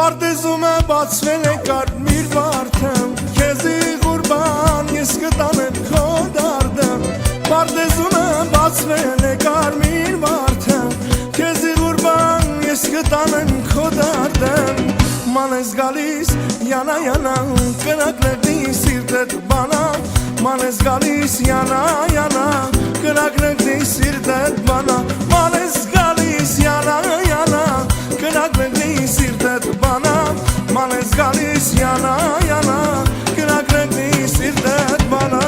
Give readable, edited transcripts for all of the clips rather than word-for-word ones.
Պարտեզում է բացվել է կարմիր վարդը, քեզի ղուրբան ես կտանեմ քո դարդը։ Պարտեզում է բացվել է կարմիր վարդը, քեզի ղուրբան ես կտանեմ քո դարդը։ Ման ես գալիս յանա յանա, կրակնեղնի սիրտդ բանա, ման ես գալիս յանա յանա, կրակնեղնի սիրտդ բանա, ման ես գալիս յանա յանա, կրակնեղնի սիրտդ բանա, ման ես գալիս յանա յանա, կրակնեղնի սիրտդ բանա։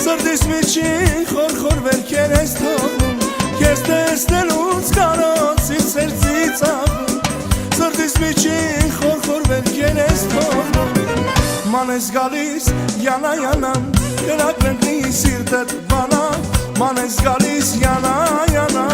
Սրտիս միջին խորխոր վերքեր ես թողնում, քեզ տեսնելուց կարոց իր սերծի ծաղում, սրտիս միջին խորխոր վերքեր ես թողնում, ման ես գալիս յանա յանա, կրակնեղնի սիրտդ բանա, ման ես գալիս յանա յանա,